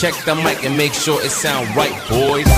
check the mic and make sure it sound right, boys.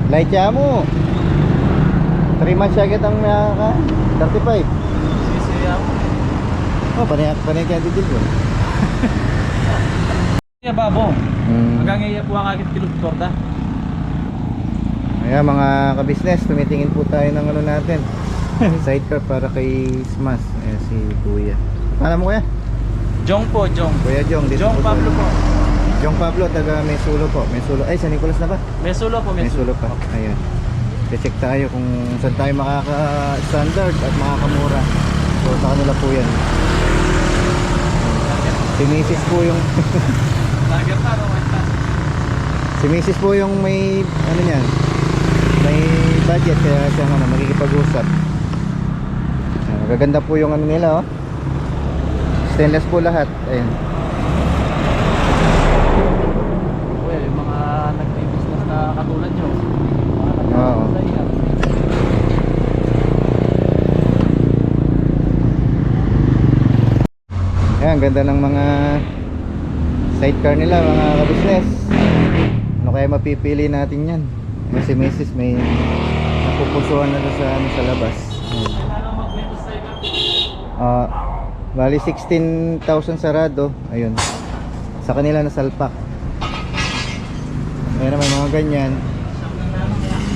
Light siya mo 3 months siya kitang 35. Sisiya mo. Oh, panay kaya didil ko. Ya babo. Hanggang iya po ang agit kilog torda. Ayan mga ka-business, tumitingin po tayo ng ano natin. Sidecar para kay Smash. Ayan si Kuya. Paano mo kuya? Jong po, Jong. Kuya Jong. Dito Jong po Pablo po. Jong Pablo, taga Mesulo po. Mesulo. Ay, San Nicolas na ba? Mesulo po, Mesulo pa. Ayan. I-check tayo kung saan tayo makaka-standard at makakamura. So sa kanila po yan. Si Mrs. po yung Lager pa, no? si Mrs. po yung may ano niyan, may budget kaya siya ano, makikipag-usap. Ayan, magaganda po yung ano nila, oh. Stainless po lahat. Ayan. Well, yung mga nag-business na katulad nyo. Oo. Ayan, ganda ng mga sidecar nila mga ka-business. Ano kaya mapipili natin yan? Kasi Mrs. may napupusuhan na sa, ano, sa labas. Bali 16,000 sarado. Ayun. Sa kanila nasalpak. Ayan naman mga ganyan.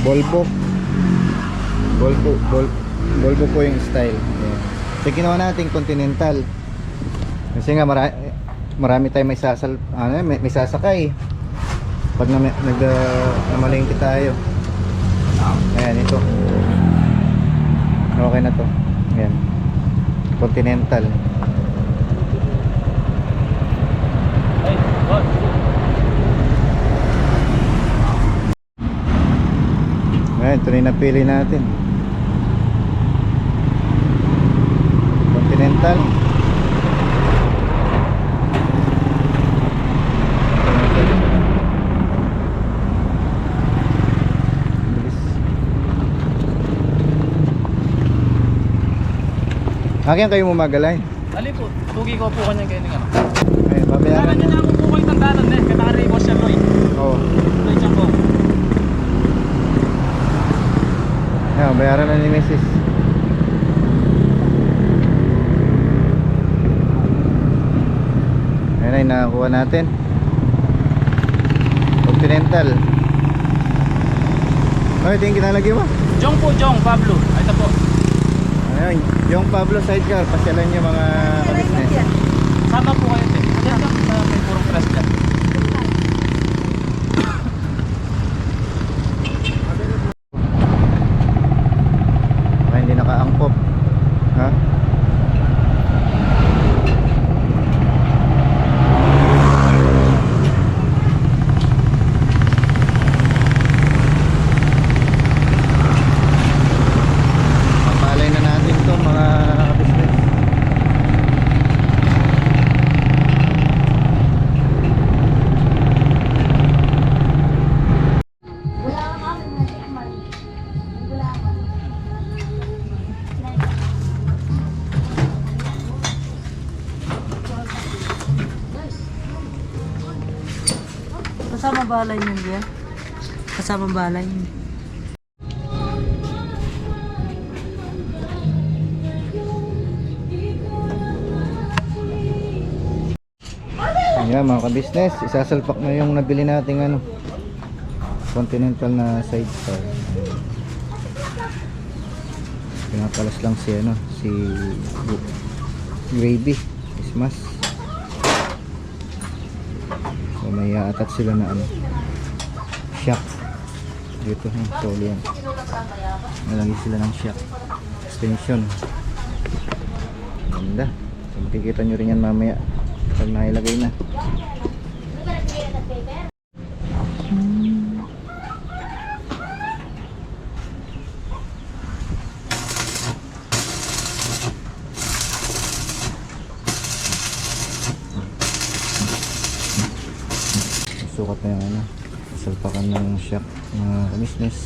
Volvo po yung style. Ayan. So ginawa natin Continental. Kasi nga marami tayong may sasakay pag namalingki tayo. Ayan, ito okay na to. Ayan, Continental. Hey, God. Ayan, ito na yung napili natin. Continental. Akin kayo mumagalay. Ali po, tugi ko po kanya kayo ng ano. Ay, babayaran Kaya niya. na ako po kayo tandanan eh. Katari mo siya, Loy. Oo. Loy, siya po. Ayan, bayaran na ni Mrs. Ayan ay nakakuha natin. Continental. Ay, ito yung kinalagay mo. Jong po, Jong Pablo. Ay, ito po. Ayan, yung Pablo sidecar. Pasyalan nyo mga ka-business. Sama po kayo, te. Diyan lang sa may purong press dyan. Baka hindi nakaangkop. Ha? Papalay na natin to mga business. Kasama balay niyo diyan? Kasama balay niyo. Ayan mga ka-business, isasalpak na yung nabili nating ano, Continental na sidecar. Pinapalas lang si ano, si Gravy, Smash. So may attach sila na ano, shock. dito soli yan. Nalagay sila ng shock extension. Ganda. So, makikita nyo rin yan mamaya pag nailagay na. Sukat na yung ano, salpakan ng shock mga business.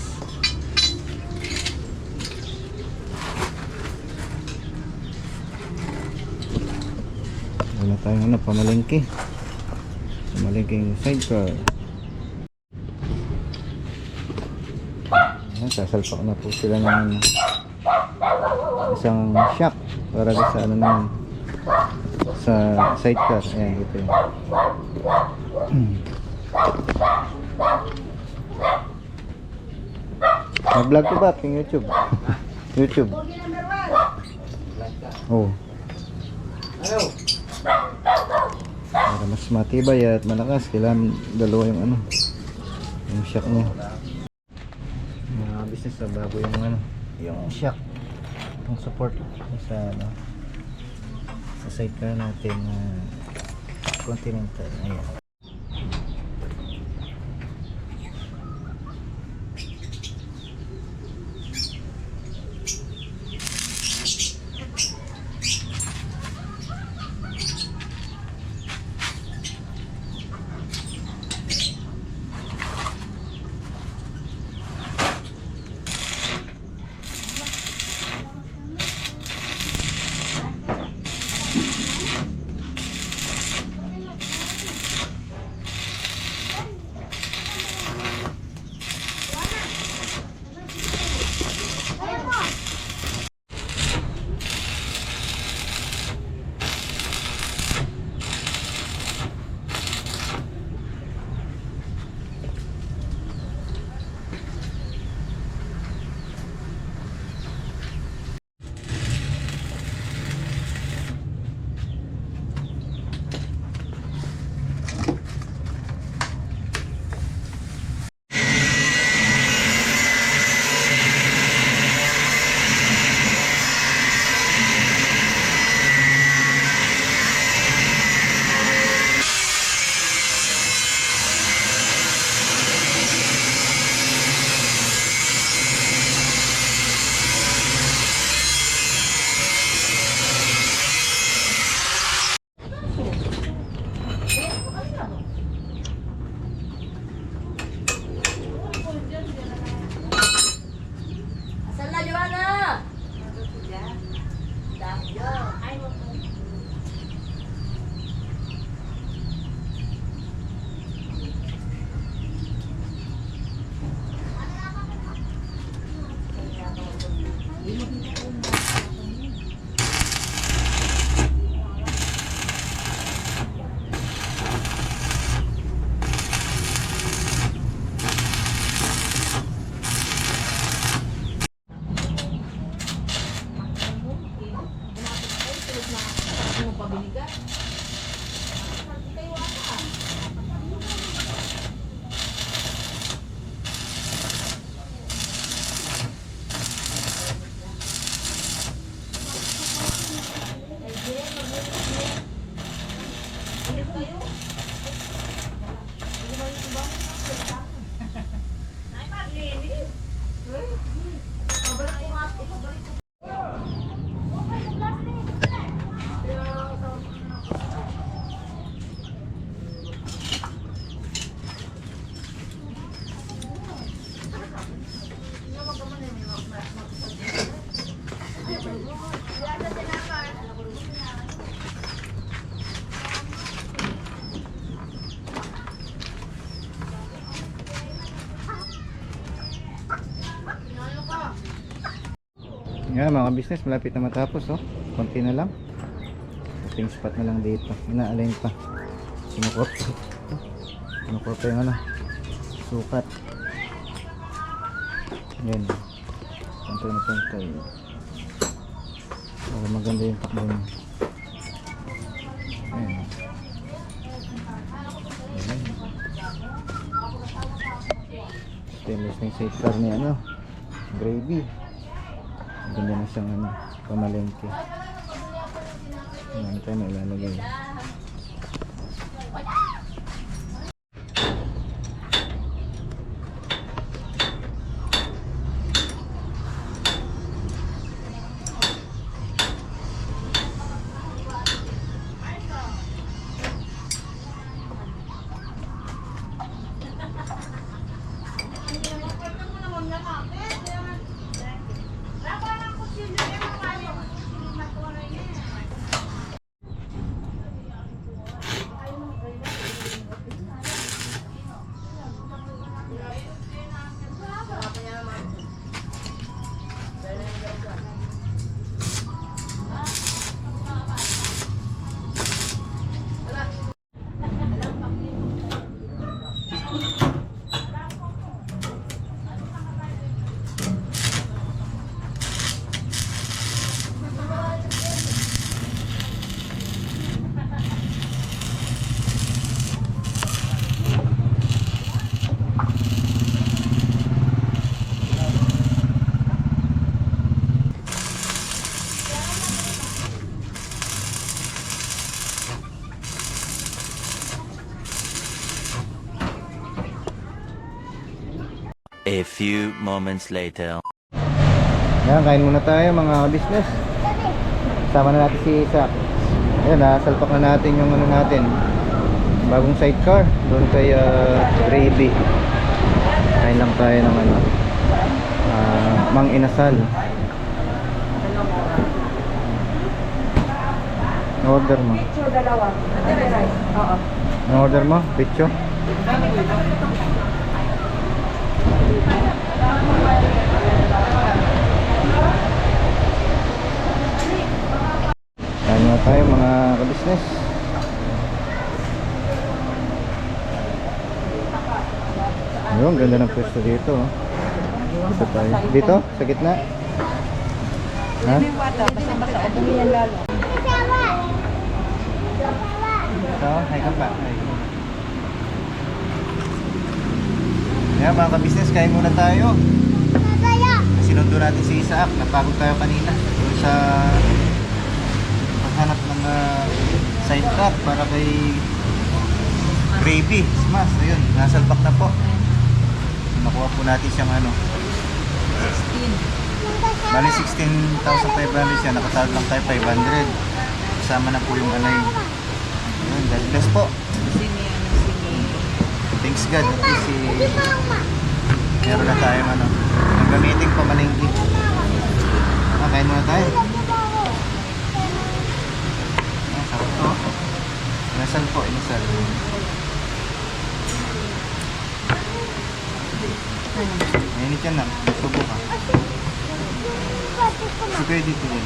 Wala tayong ano, pamalengke sidecar. Ayan, sasalpak na po sila ng ano, isang shock para sa ano naman sa sidecar. Ayan, ito yun. Mag-vlog ko ba? Ping YouTube. YouTube. Oh. Para mas matibay at malakas, kailangan dalawa yung ano, yung shock niya. Mga business na bago yung ano, yung shock, yung support sa ano, sa sidecar natin na Continental. Ayan. Yan mga business, malapit na matapos oh. Konti na lang. Ping spot na lang dito. Ina-align pa. Sinukot pa yung ano, sukat. Yan. Pantay na pantay. Para maganda yung takbo niya. Ayan. Ayan. Stainless na yung sidecar ni ano, Gravy. Ganda na siyang ano, pamalengke. Ano tayo na ilalagay. A few moments later. Yan, kain muna tayo mga business. Sama na natin si Isaac. Ayan, nasalpak na natin yung ano natin, bagong sidecar doon kay Gravy. Kain lang tayo ng ano, Mang Inasal. Order mo. Picture dalawa. Oo. Ang order mo? Picture? Kain na tayo mga ka-business. Ayun, ganda ng pwesto dito. Dito tayo. Dito? Sa gitna? Ha? Basta-basta. Ubuhin lalo. Ito, hay ka pa. Ayan mga ka-business, kain muna tayo. Sinundo natin si Isaac. Napagod tayo kanina doon sa paghanap ng sidecar para kay Gravy. Mas, ayun, nasalpak na po. Nakuha po natin siyang ano, 16. Bali 16,500 siya. Nakatawad lang tayo 500. Kasama na po yung alay. Ayun, God bless po. Thanks God. At least meron na tayo ano, ang gamitin pamalengke. Kain muna tayo. Sarap to. Inasal po, inasal. Mainit yan lang. Subo ka. Sige dito din.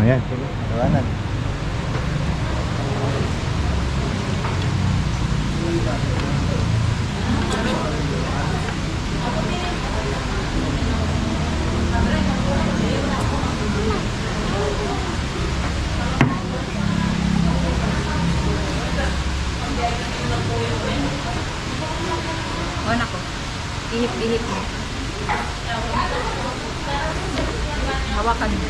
Ayan, sige. Tawanan. O nako. Ihip-ihip mo. Hawakan mo.